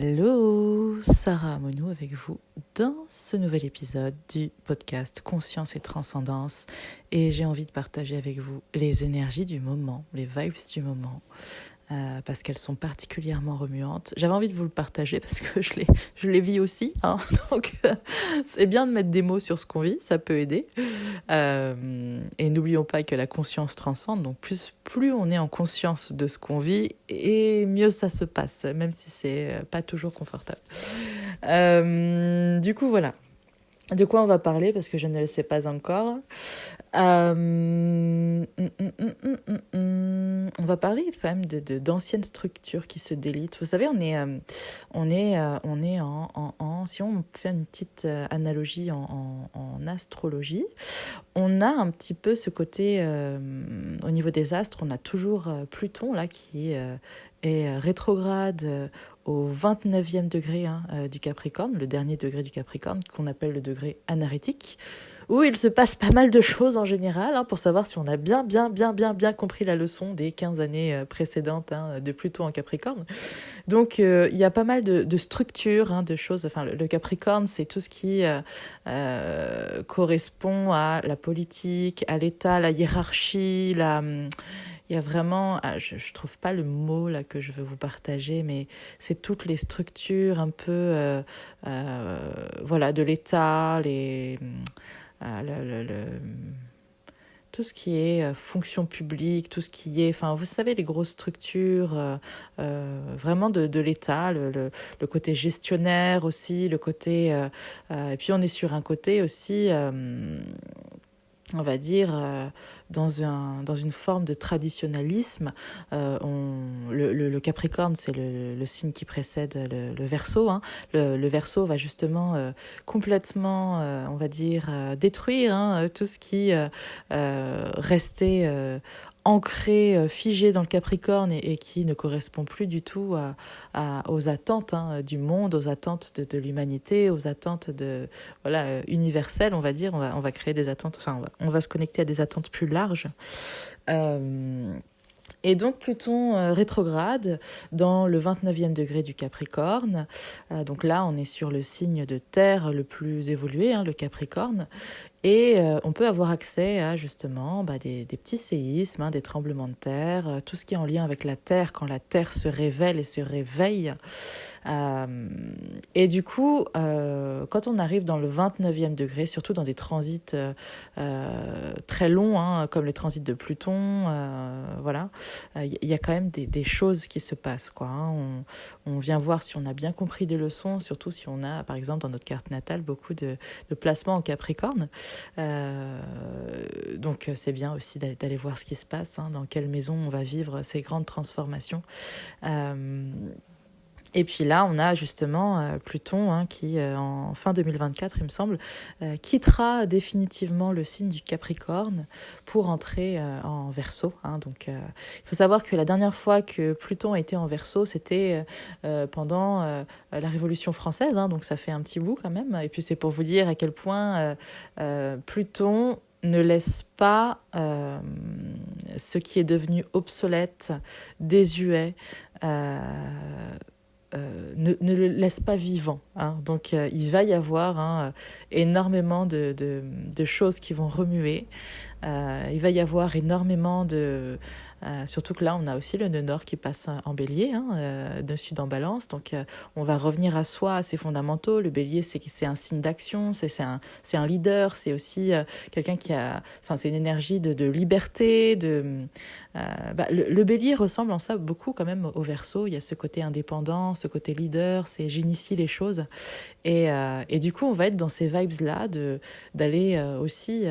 Hello, Sarah Amonou avec vous dans ce nouvel épisode du podcast Conscience et Transcendance, et j'ai envie de partager avec vous les énergies du moment, les vibes du moment, parce qu'elles sont particulièrement remuantes. J'avais envie de vous le partager parce que je les vis aussi, hein. Donc c'est bien de mettre des mots sur ce qu'on vit, ça peut aider. Et n'oublions pas que la conscience transcende, donc plus on est en conscience de ce qu'on vit, et mieux ça se passe, même si c'est pas toujours confortable. Du coup, voilà. De quoi on va parler, parce que je ne le sais pas encore. On va parler quand même d'anciennes structures qui se délitent. Vous savez, on est si on fait une petite analogie en astrologie, on a un petit peu ce côté, au niveau des astres, on a toujours Pluton là qui est rétrograde au 29e degré du Capricorne, le dernier degré du Capricorne, qu'on appelle le degré anarétique, où il se passe pas mal de choses en général, pour savoir si on a bien compris la leçon des 15 années précédentes de Pluton en Capricorne. Donc il y a pas mal de structures, de choses. Enfin, le Capricorne, c'est tout ce qui correspond à la politique, à l'État, la hiérarchie, il y a vraiment, je trouve pas le mot là que je veux vous partager, mais c'est toutes les structures un peu, voilà, de l'État, tout ce qui est fonction publique, tout ce qui est, enfin, vous savez, les grosses structures, vraiment de l'État, le côté gestionnaire aussi, le côté, et puis on est sur un côté aussi, on va dire, dans une forme de traditionnalisme. Le Capricorne, c'est le signe qui précède le Verseau. Le Verseau va justement complètement, on va dire, détruire tout ce qui restait ancré, figé dans le Capricorne et qui ne correspond plus du tout aux attentes du monde, aux attentes de l'humanité, aux attentes universelles, on va dire. On va créer des attentes, enfin on va se connecter à des attentes plus larges. Et donc Pluton rétrograde dans le 29e degré du Capricorne. Donc là, on est sur le signe de terre le plus évolué, le Capricorne. Et on peut avoir accès à justement des petits séismes, des tremblements de terre, tout ce qui est en lien avec la terre, quand la terre se révèle et se réveille. Et du coup, quand on arrive dans le 29e degré, surtout dans des transits très longs, comme les transits de Pluton, voilà, il y a quand même des choses qui se passent, quoi. On vient voir si on a bien compris des leçons, surtout si on a, par exemple, dans notre carte natale, beaucoup de placements en Capricorne. Donc c'est bien aussi d'aller voir ce qui se passe, dans quelle maison on va vivre ces grandes transformations. Et puis là, on a justement Pluton qui, en fin 2024, il me semble, quittera définitivement le signe du Capricorne pour entrer en Verseau. Donc, il faut savoir que la dernière fois que Pluton a été en Verseau, c'était pendant la Révolution française. Donc, ça fait un petit bout quand même. Et puis, c'est pour vous dire à quel point Pluton ne laisse pas ce qui est devenu obsolète, désuet, ne le laisse pas vivant. Donc il va y avoir énormément de choses qui vont remuer. Il va y avoir énormément surtout que là, on a aussi le nœud nord qui passe en bélier, nœud sud en balance. Donc, on va revenir à soi, à ses fondamentaux. Le bélier, c'est un signe d'action, c'est un leader, c'est aussi quelqu'un qui a... Enfin, c'est une énergie de liberté, le bélier ressemble en ça beaucoup quand même au Verseau. Il y a ce côté indépendant, ce côté leader, c'est j'initie les choses. Et du coup, on va être dans ces vibes-là d'aller aussi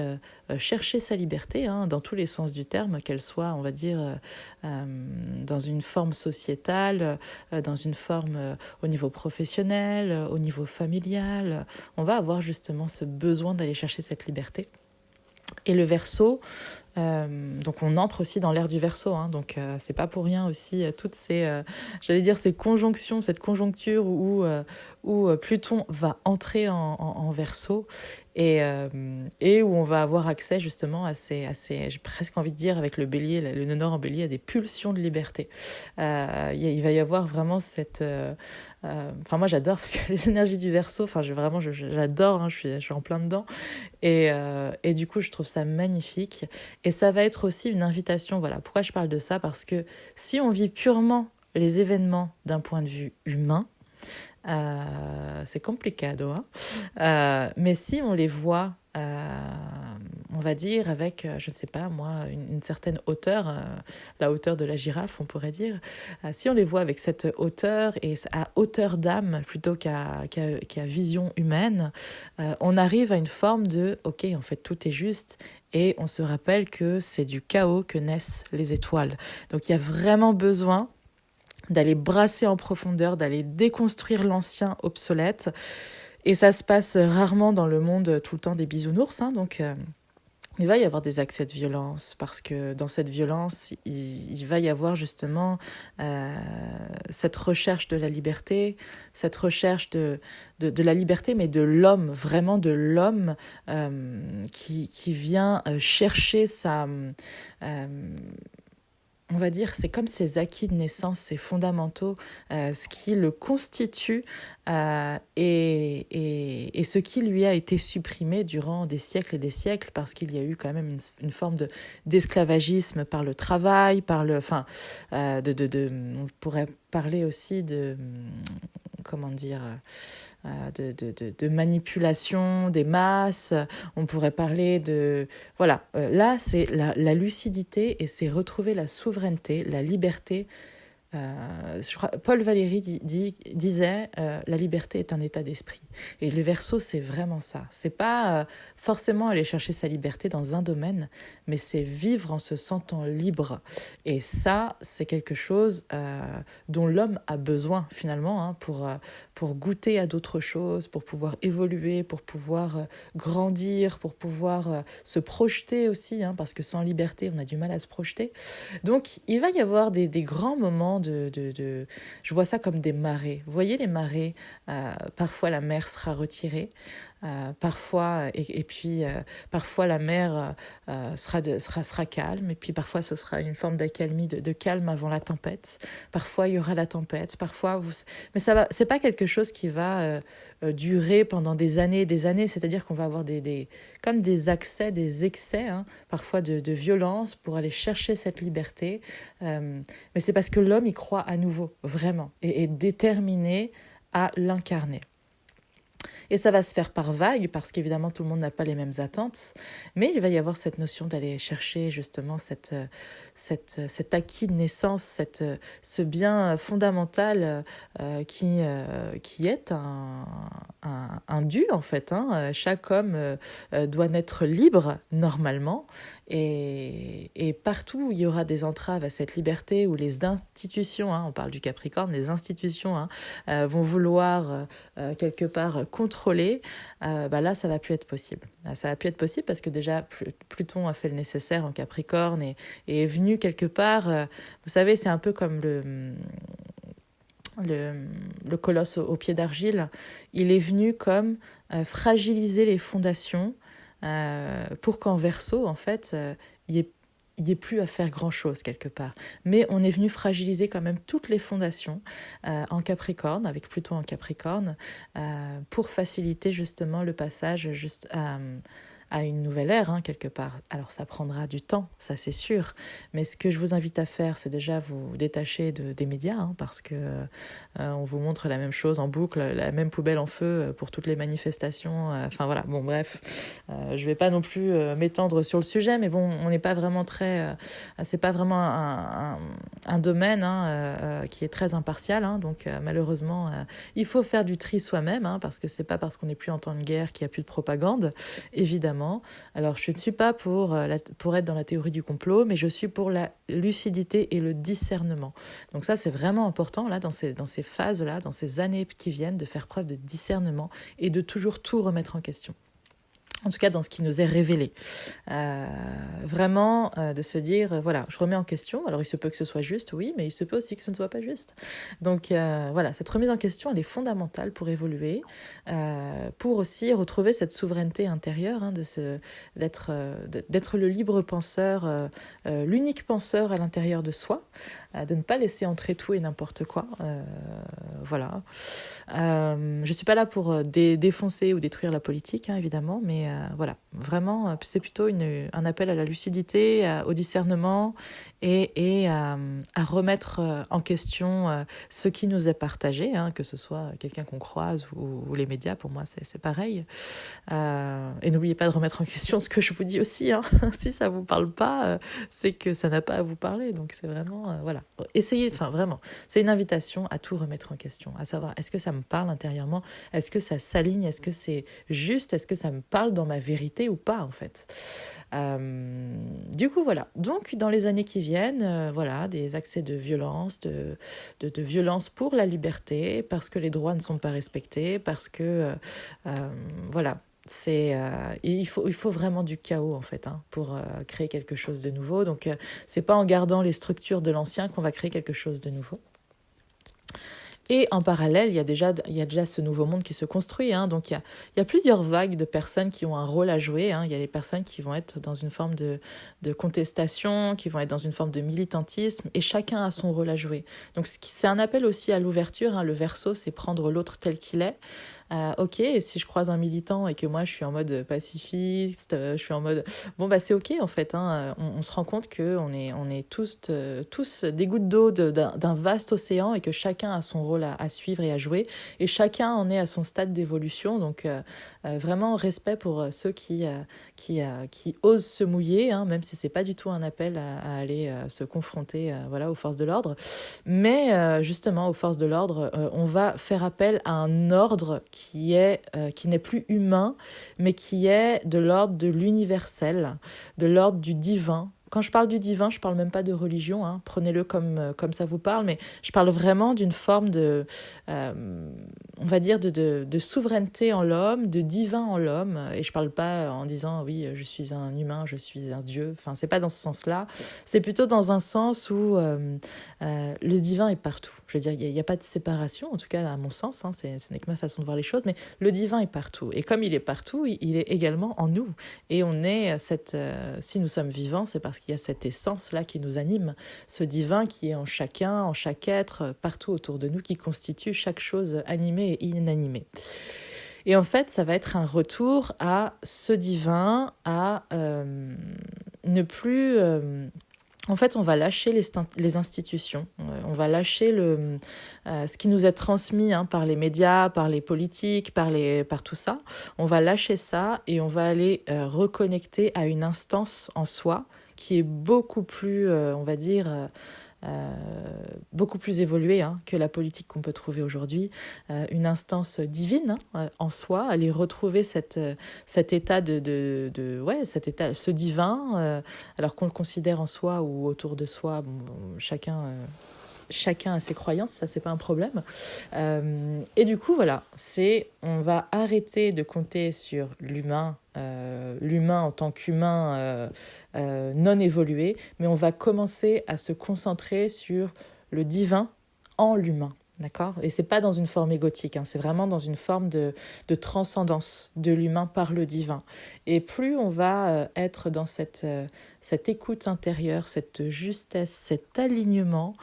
chercher sa liberté, dans tous les sens du terme, qu'elle soit, on va dire, dans une forme sociétale, dans une forme au niveau professionnel, au niveau familial. On va avoir justement ce besoin d'aller chercher cette liberté. Et le Verseau, Donc on entre aussi dans l'ère du Verseau, hein, donc c'est pas pour rien aussi toutes ces, j'allais dire ces conjonctions, cette conjoncture où Pluton va entrer en Verseau et où on va avoir accès justement à ces, j'ai presque envie de dire avec le Bélier, le nœud nord en Bélier, à des pulsions de liberté. Il va y avoir vraiment cette enfin moi j'adore parce que les énergies du Verseau, enfin j'adore, hein, je suis en plein dedans et du coup je trouve ça magnifique et ça va être aussi une invitation. Voilà pourquoi je parle de ça, parce que si on vit purement les événements d'un point de vue humain, c'est complicado, hein. Mais si on les voit, on va dire, avec, je ne sais pas moi, une certaine hauteur, la hauteur de la girafe, on pourrait dire, si on les voit avec cette hauteur et à hauteur d'âme plutôt qu'à vision humaine, on arrive à une forme de, ok, en fait, tout est juste. Et on se rappelle que c'est du chaos que naissent les étoiles. Donc il y a vraiment besoin d'aller brasser en profondeur, d'aller déconstruire l'ancien obsolète. Et ça se passe rarement dans le monde tout le temps des bisounours, hein, donc il va y avoir des accès de violence, parce que dans cette violence, il va y avoir justement cette recherche de la liberté, cette recherche de la liberté, mais de l'homme, vraiment de l'homme qui vient chercher sa... on va dire, c'est comme ses acquis de naissance, ses fondamentaux, ce qui le constitue et ce qui lui a été supprimé durant des siècles et des siècles, parce qu'il y a eu quand même une forme d'esclavagisme par le travail, par le, enfin, on pourrait parler aussi de, comment dire, de manipulation des masses. On pourrait parler de... Voilà, là, c'est la lucidité et c'est retrouver la souveraineté, la liberté. Je crois, Paul Valéry disait la liberté est un état d'esprit. Et le Verseau, c'est vraiment ça. C'est pas forcément aller chercher sa liberté dans un domaine, mais c'est vivre en se sentant libre. Et ça, c'est quelque chose dont l'homme a besoin finalement, hein, pour goûter à d'autres choses, pour pouvoir évoluer, pour pouvoir grandir, pour pouvoir se projeter aussi, hein, parce que sans liberté, on a du mal à se projeter. Donc, il va y avoir des grands moments je vois ça comme des marées. Vous voyez les marées, parfois la mer sera retirée, parfois et puis parfois la mer sera calme, et puis parfois ce sera une forme d'accalmie, de calme avant la tempête. Parfois il y aura la tempête, mais c'est pas quelque chose qui va durer pendant des années et des années. C'est-à-dire qu'on va avoir comme des accès, des excès, hein, parfois de violence pour aller chercher cette liberté. Mais c'est parce que l'homme y croit à nouveau, vraiment, et est déterminé à l'incarner. Et ça va se faire par vagues, parce qu'évidemment, tout le monde n'a pas les mêmes attentes. Mais il va y avoir cette notion d'aller chercher justement cet acquis de naissance, ce bien fondamental qui est un dû, en fait, hein. Chaque homme doit naître libre, normalement. Et partout où il y aura des entraves à cette liberté, où les institutions, hein, on parle du Capricorne, les institutions, hein, vont vouloir quelque part contrôler, là ça va plus être possible. Là, ça va plus être possible parce que déjà Pluton a fait le nécessaire en Capricorne et est venu quelque part, vous savez, c'est un peu comme le colosse au pied d'argile. Il est venu comme fragiliser les fondations pour qu'en Verseau, en fait, il y ait plus à faire grand-chose quelque part. Mais on est venu fragiliser quand même toutes les fondations en Capricorne, avec Pluton en Capricorne, pour faciliter justement le passage juste à une nouvelle ère, hein, quelque part. Alors ça prendra du temps, ça c'est sûr, mais ce que je vous invite à faire, c'est déjà vous détacher des médias, hein, parce que on vous montre la même chose en boucle, la même poubelle en feu pour toutes les manifestations, enfin voilà, bon bref, je vais pas non plus m'étendre sur le sujet, mais bon, on n'est pas vraiment c'est pas vraiment un domaine, hein, qui est très impartial, hein, donc malheureusement, il faut faire du tri soi-même, hein, parce que c'est pas parce qu'on n'est plus en temps de guerre qu'il n'y a plus de propagande, évidemment. Alors, je ne suis pas pour être dans la théorie du complot, mais je suis pour la lucidité et le discernement. Donc ça, c'est vraiment important, là, dans ces phases-là, dans ces années qui viennent, de faire preuve de discernement et de toujours tout remettre en question. En tout cas, dans ce qui nous est révélé. Vraiment, de se dire, voilà, je remets en question. Alors, il se peut que ce soit juste, oui, mais il se peut aussi que ce ne soit pas juste. Donc, voilà, cette remise en question, elle est fondamentale pour évoluer, pour aussi retrouver cette souveraineté intérieure, hein, d'être le libre penseur, l'unique penseur à l'intérieur de soi, de ne pas laisser entrer tout et n'importe quoi. Voilà. Je suis pas là pour défoncer ou détruire la politique, hein, évidemment, mais voilà, vraiment, c'est plutôt un appel à la lucidité, au discernement et à remettre en question ce qui nous est partagé, hein, que ce soit quelqu'un qu'on croise ou les médias, pour moi c'est pareil. Et n'oubliez pas de remettre en question ce que je vous dis aussi, hein. Si ça vous parle pas, c'est que ça n'a pas à vous parler, donc c'est vraiment, voilà. Essayez, enfin vraiment, c'est une invitation à tout remettre en question, à savoir, est-ce que ça me parle intérieurement? Est-ce que ça s'aligne? Est-ce que c'est juste? Est-ce que ça me parle dans ma vérité ou pas, en fait? Du coup, voilà. Donc, dans les années qui viennent, voilà, des accès de violence, de violence pour la liberté, parce que les droits ne sont pas respectés, parce que, voilà, il faut vraiment du chaos en fait, hein, pour créer quelque chose de nouveau. Donc c'est pas en gardant les structures de l'ancien qu'on va créer quelque chose de nouveau. Et en parallèle, il y a déjà ce nouveau monde qui se construit, hein. Donc il y a plusieurs vagues de personnes qui ont un rôle à jouer, hein. Il y a les personnes qui vont être dans une forme de contestation, qui vont être dans une forme de militantisme, et chacun a son rôle à jouer. Donc c'est un appel aussi à l'ouverture, hein. Le verso, c'est prendre l'autre tel qu'il est. Ok, et si je croise un militant et que moi je suis en mode pacifiste, je suis en mode... Bon, bah c'est ok en fait, hein. On se rend compte qu'on est tous des gouttes d'eau d'un vaste océan et que chacun a son rôle à suivre et à jouer. Et chacun en est à son stade d'évolution. Donc vraiment respect pour ceux qui osent se mouiller, hein, même si c'est pas du tout un appel à aller se confronter voilà, aux forces de l'ordre. Mais justement, aux forces de l'ordre, on va faire appel à un ordre qui n'est plus humain, mais qui est de l'ordre de l'universel, de l'ordre du divin. Quand je parle du divin, je parle même pas de religion, hein, prenez-le comme ça vous parle, mais je parle vraiment d'une forme on va dire, de souveraineté en l'homme, de divin en l'homme. Et je parle pas en disant, oui, je suis un humain, je suis un dieu. Enfin, c'est pas dans ce sens-là. C'est plutôt dans un sens où le divin est partout. Je veux dire, il n'y a pas de séparation, en tout cas à mon sens, hein, ce n'est que ma façon de voir les choses, mais le divin est partout. Et comme il est partout, il est également en nous. Et on est si nous sommes vivants, c'est parce qu'il y a cette essence-là qui nous anime, ce divin qui est en chacun, en chaque être, partout autour de nous, qui constitue chaque chose animée et inanimée. Et en fait, ça va être un retour à ce divin, à ne plus... En fait, on va lâcher les institutions, on va lâcher ce qui nous est transmis, hein, par les médias, par les politiques, par tout ça. On va lâcher ça et on va aller reconnecter à une instance en soi qui est beaucoup plus, on va dire... beaucoup plus évoluée, hein, que la politique qu'on peut trouver aujourd'hui, une instance divine, hein, en soi, aller retrouver cet état cet état, ce divin, alors qu'on le considère en soi ou autour de soi, chacun a ses croyances, ça c'est pas un problème. Et du coup voilà, on va arrêter de compter sur l'humain en tant qu'humain non évolué, mais on va commencer à se concentrer sur le divin en l'humain. D'accord ? Et c'est pas dans une forme égotique, hein, c'est vraiment dans une forme de transcendance de l'humain par le divin. Et plus on va être dans cette écoute intérieure, cette justesse, cet alignement,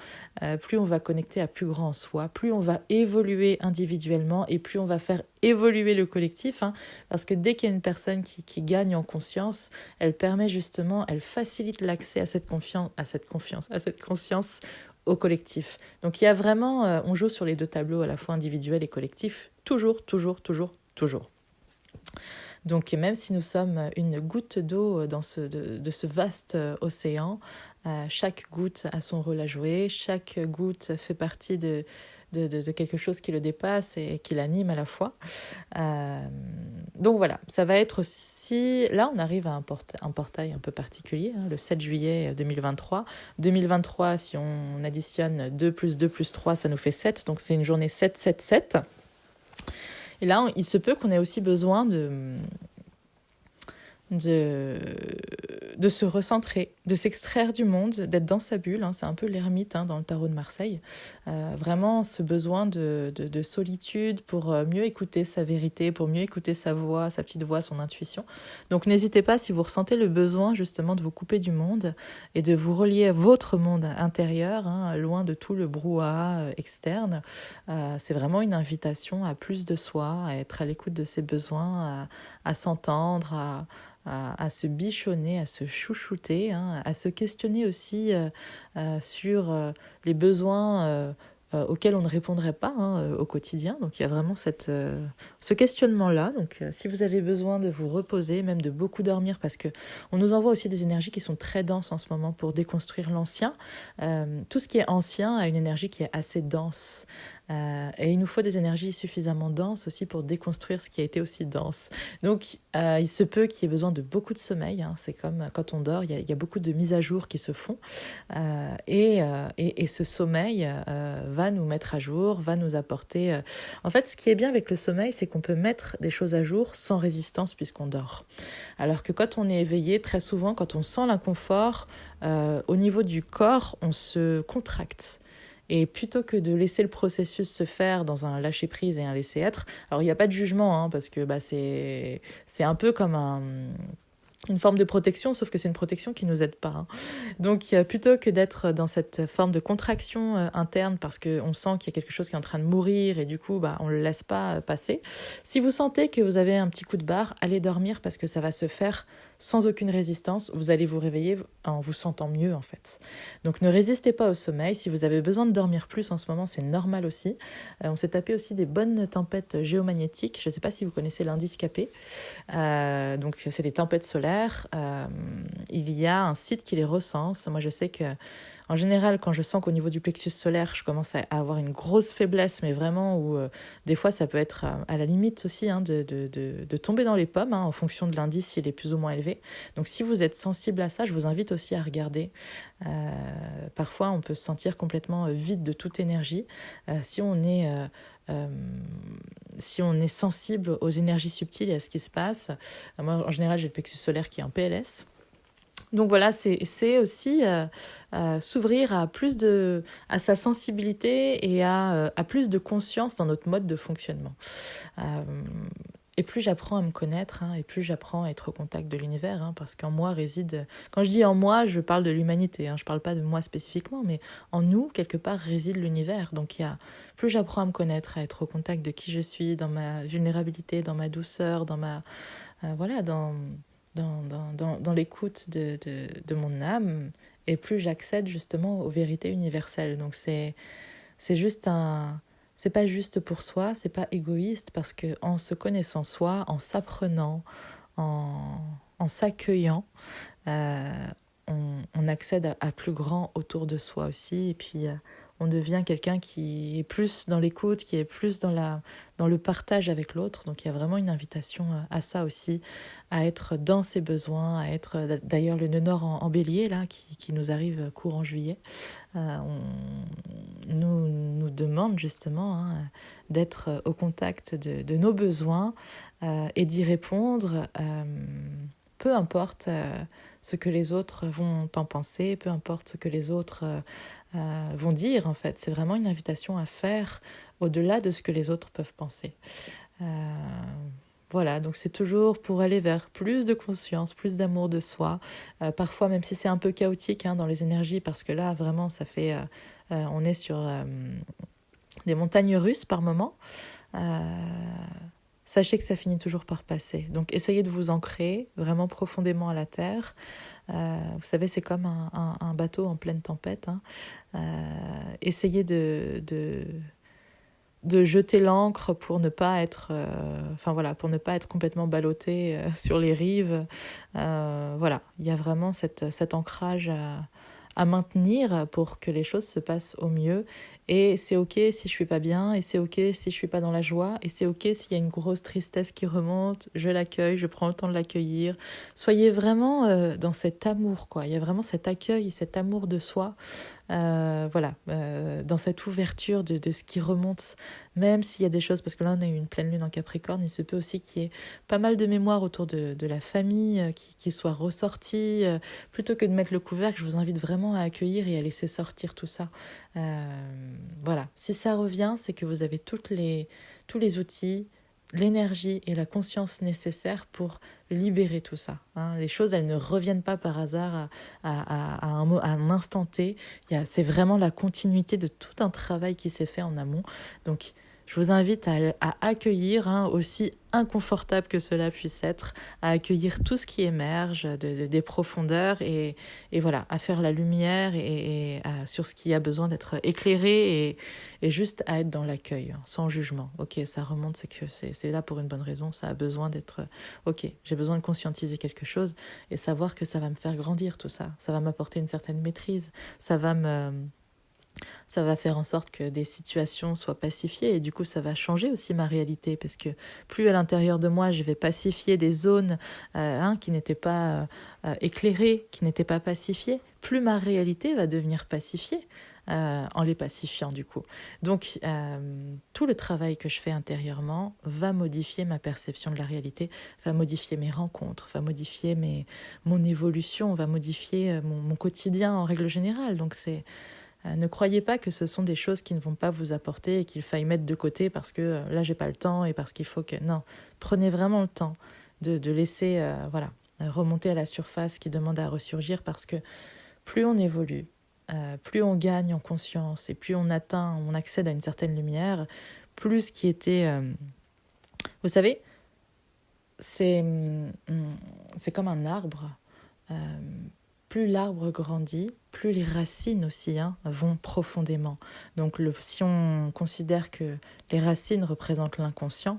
plus on va connecter à plus grand en soi, plus on va évoluer individuellement et plus on va faire évoluer le collectif, hein, parce que dès qu'il y a une personne qui gagne en conscience, elle facilite l'accès à cette conscience au collectif. Donc il y a vraiment, on joue sur les deux tableaux, à la fois individuel et collectif, toujours. Donc même si nous sommes une goutte d'eau de ce vaste océan, chaque goutte a son rôle à jouer, chaque goutte fait partie de quelque chose qui le dépasse et qui l'anime à la fois. Donc voilà, ça va être aussi... Là, on arrive à un portail un peu particulier, hein, le 7 juillet 2023. 2023, si on additionne 2 plus 2 plus 3, ça nous fait 7. Donc c'est une journée 7-7-7. Et là, il se peut qu'on ait aussi besoin de, de se recentrer, de s'extraire du monde, d'être dans sa bulle. Hein, c'est un peu l'ermite dans le tarot de Marseille. Vraiment ce besoin de solitude pour mieux écouter sa vérité, pour mieux écouter sa voix, sa petite voix, son intuition. Donc n'hésitez pas, si vous ressentez le besoin justement de vous couper du monde et de vous relier à votre monde intérieur, loin de tout le brouhaha externe. C'est vraiment une invitation à plus de soi, à être à l'écoute de ses besoins, à s'entendre, à se bichonner, à se chouchouter, à se questionner aussi sur les besoins auxquels on ne répondrait pas au quotidien. Donc il y a vraiment ce questionnement-là. Donc si vous avez besoin de vous reposer, même de beaucoup dormir, parce que on nous envoie aussi des énergies qui sont très denses en ce moment pour déconstruire l'ancien. Tout ce qui est ancien a une énergie qui est assez dense. Et il nous faut des énergies suffisamment denses aussi pour déconstruire ce qui a été aussi dense. Donc, il se peut qu'il y ait besoin de beaucoup de sommeil. C'est comme quand on dort, il y a beaucoup de mises à jour qui se font. Et ce sommeil va nous mettre à jour, va nous apporter... En fait, ce qui est bien avec le sommeil, c'est qu'on peut mettre des choses à jour sans résistance puisqu'on dort. Alors que quand on est éveillé, très souvent, quand on sent l'inconfort, au niveau du corps, on se contracte. Et plutôt que de laisser le processus se faire dans un lâcher-prise et un laisser-être, alors il n'y a pas de jugement, parce que c'est un peu comme une forme de protection, sauf que c'est une protection qui ne nous aide pas. Donc plutôt que d'être dans cette forme de contraction interne parce qu'on sent qu'il y a quelque chose qui est en train de mourir et du coup on ne le laisse pas passer, si vous sentez que vous avez un petit coup de barre, allez dormir parce que ça va se faire sans aucune résistance. Vous allez vous réveiller en vous sentant mieux en fait. Donc ne résistez pas au sommeil. Si vous avez besoin de dormir plus en ce moment, c'est normal aussi. On s'est tapé aussi des bonnes tempêtes géomagnétiques. Je ne sais pas si vous connaissez l'indice KP. Donc c'est des tempêtes solaires. Il y a un site qui les recense. Moi je sais que en général, quand je sens qu'au niveau du plexus solaire, je commence à avoir une grosse faiblesse, mais vraiment où des fois ça peut être à la limite aussi de tomber dans les pommes en fonction de l'indice s'il est plus ou moins élevé. Donc si vous êtes sensible à ça, je vous invite aussi à regarder. Parfois, on peut se sentir complètement vide de toute énergie si on est sensible aux énergies subtiles et à ce qui se passe. Moi, en général, j'ai le plexus solaire qui est en PLS. Donc voilà, c'est aussi s'ouvrir à sa sensibilité et à plus de conscience dans notre mode de fonctionnement. Et plus j'apprends à me connaître, et plus j'apprends à être au contact de l'univers, parce qu'en moi réside... Quand je dis en moi, je parle de l'humanité, je ne parle pas de moi spécifiquement, mais en nous, quelque part, réside l'univers. Donc plus j'apprends à me connaître, à être au contact de qui je suis, dans ma vulnérabilité, dans ma douceur, dans ma... dans l'écoute de mon âme, et plus j'accède justement aux vérités universelles. Donc c'est juste c'est pas juste pour soi, c'est pas égoïste, parce que en se connaissant soi, en s'apprenant, en s'accueillant, on accède à plus grand autour de soi aussi, et puis on devient quelqu'un qui est plus dans l'écoute, qui est plus dans le partage avec l'autre. Donc il y a vraiment une invitation à ça aussi, à être dans ses besoins, à être d'ailleurs le nœud nord en bélier là, qui nous arrive courant juillet, nous demande justement d'être au contact de nos besoins et d'y répondre, peu importe ce que les autres vont en penser, peu importe ce que les autres vont dire en fait. C'est vraiment une invitation à faire au-delà de ce que les autres peuvent penser. Voilà, donc c'est toujours pour aller vers plus de conscience, plus d'amour de soi. Parfois, même si c'est un peu chaotique dans les énergies, parce que là, vraiment, ça fait... on est sur des montagnes russes par moment. Sachez que ça finit toujours par passer. Donc, essayez de vous ancrer vraiment profondément à la terre. Vous savez, c'est comme un bateau en pleine tempête. Essayez de jeter l'ancre pour ne pas être pour ne pas être complètement ballotté sur les rives. Voilà, il y a vraiment cet ancrage à maintenir pour que les choses se passent au mieux Et c'est ok si je suis pas bien, et c'est ok si je suis pas dans la joie, et c'est ok s'il y a une grosse tristesse qui remonte, je l'accueille, je prends le temps de l'accueillir. Soyez vraiment dans cet amour, quoi. Il y a vraiment cet accueil, cet amour de soi, dans cette ouverture de ce qui remonte, même s'il y a des choses, parce que là on a eu une pleine lune en Capricorne, il se peut aussi qu'il y ait pas mal de mémoires autour de la famille qui soit ressortie. Plutôt que de mettre le couvercle, je vous invite vraiment à accueillir et à laisser sortir tout ça. Voilà, si ça revient, c'est que vous avez tous les outils, l'énergie et la conscience nécessaires pour libérer tout ça. Hein. Les choses, elles ne reviennent pas par hasard à un instant T. C'est vraiment la continuité de tout un travail qui s'est fait en amont. Donc, je vous invite à accueillir, hein, aussi inconfortable que cela puisse être, à accueillir tout ce qui émerge des profondeurs et voilà, à faire la lumière sur ce qui a besoin d'être éclairé et juste à être dans l'accueil, hein, sans jugement. Ok, ça remonte, c'est que c'est là pour une bonne raison, ça a besoin d'être... Ok, j'ai besoin de conscientiser quelque chose et savoir que ça va me faire grandir tout ça. Ça va m'apporter une certaine maîtrise, ça va faire en sorte que des situations soient pacifiées et du coup ça va changer aussi ma réalité parce que plus à l'intérieur de moi je vais pacifier des zones qui n'étaient pas éclairées, qui n'étaient pas pacifiées, plus ma réalité va devenir pacifiée en les pacifiant du coup. Donc tout le travail que je fais intérieurement va modifier ma perception de la réalité, va modifier mes rencontres, va modifier mon évolution, va modifier mon quotidien en règle générale. Donc ne croyez pas que ce sont des choses qui ne vont pas vous apporter et qu'il faille mettre de côté parce que là j'ai pas le temps et parce qu'il faut que... Non, prenez vraiment le temps de laisser remonter à la surface qui demande à ressurgir parce que plus on évolue, plus on gagne en conscience et plus on accède à une certaine lumière, plus ce qui était... Vous savez, c'est comme un arbre. Plus l'arbre grandit, plus les racines aussi vont profondément. Donc si on considère que les racines représentent l'inconscient,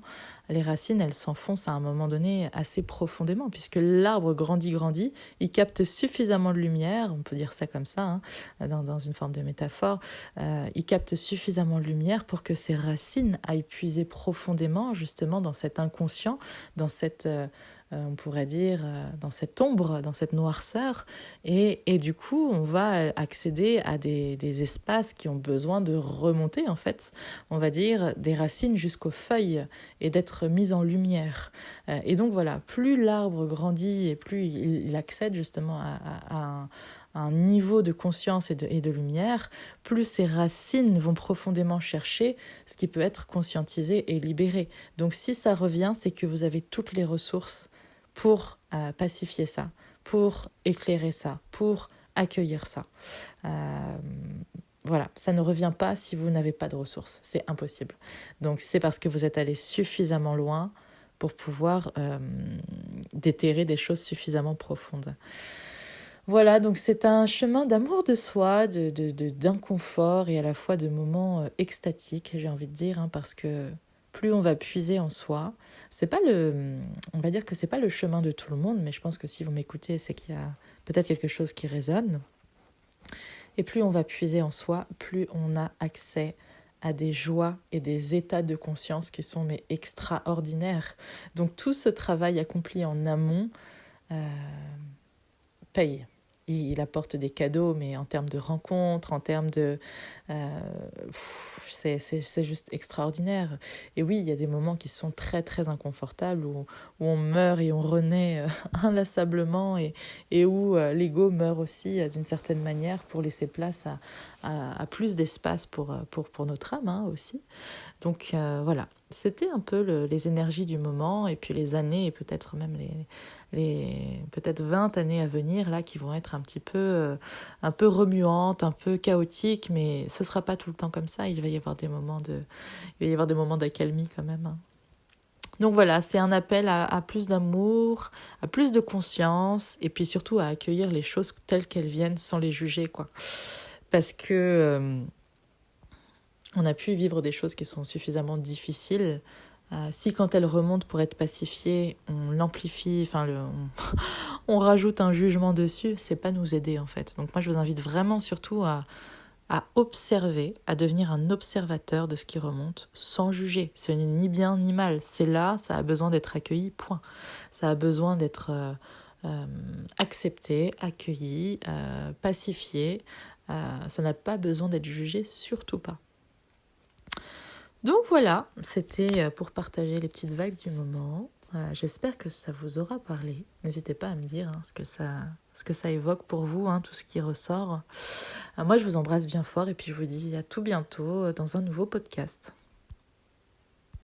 les racines, elles s'enfoncent à un moment donné assez profondément, puisque l'arbre grandit, il capte suffisamment de lumière, on peut dire ça comme ça, dans une forme de métaphore, il capte suffisamment de lumière pour que ses racines aillent puiser profondément justement dans cet inconscient, dans cette... on pourrait dire, dans cette ombre, dans cette noirceur. Et du coup, on va accéder à des espaces qui ont besoin de remonter, en fait, on va dire, des racines jusqu'aux feuilles et d'être mis en lumière. Et donc voilà, plus l'arbre grandit et plus il accède justement à un niveau de conscience et de lumière, plus ses racines vont profondément chercher ce qui peut être conscientisé et libéré. Donc si ça revient, c'est que vous avez toutes les ressources pour pacifier ça, pour éclairer ça, pour accueillir ça. Voilà, ça ne revient pas si vous n'avez pas de ressources, c'est impossible. Donc c'est parce que vous êtes allé suffisamment loin pour pouvoir déterrer des choses suffisamment profondes. Voilà, donc c'est un chemin d'amour de soi, d'inconfort et à la fois de moments extatiques, j'ai envie de dire, parce que plus on va puiser en soi, on va dire que c'est pas le chemin de tout le monde, mais je pense que si vous m'écoutez, c'est qu'il y a peut-être quelque chose qui résonne. Et plus on va puiser en soi, plus on a accès à des joies et des états de conscience qui sont extraordinaires. Donc tout ce travail accompli en amont paye. Il apporte des cadeaux, mais en termes de rencontres, en termes de... c'est juste extraordinaire. Et oui, il y a des moments qui sont très, très inconfortables, où on meurt et on renaît inlassablement, et où l'ego meurt aussi d'une certaine manière pour laisser place à plus d'espace pour notre âme aussi. Donc voilà, c'était un peu les énergies du moment, et puis les années, et peut-être même les peut-être 20 années à venir là qui vont être un peu remuantes, un peu chaotiques, mais ce sera pas tout le temps comme ça. Il va y avoir des moments d'accalmie quand même. Donc voilà, c'est un appel à plus d'amour, à plus de conscience, et puis surtout à accueillir les choses telles qu'elles viennent sans les juger, quoi. Parce que on a pu vivre des choses qui sont suffisamment difficiles. Si quand elles remontent pour être pacifiées, on l'amplifie, on rajoute un jugement dessus, c'est pas nous aider en fait. Donc moi je vous invite vraiment surtout à à observer, à devenir un observateur de ce qui remonte sans juger. Ce n'est ni bien ni mal. C'est là, ça a besoin d'être accueilli, point. Ça a besoin d'être accepté, accueilli, pacifié. Ça n'a pas besoin d'être jugé, surtout pas. Donc voilà, c'était pour partager les petites vibes du moment. J'espère que ça vous aura parlé. N'hésitez pas à me dire ce que ça évoque pour vous, tout ce qui ressort. Moi, je vous embrasse bien fort et puis je vous dis à tout bientôt dans un nouveau podcast.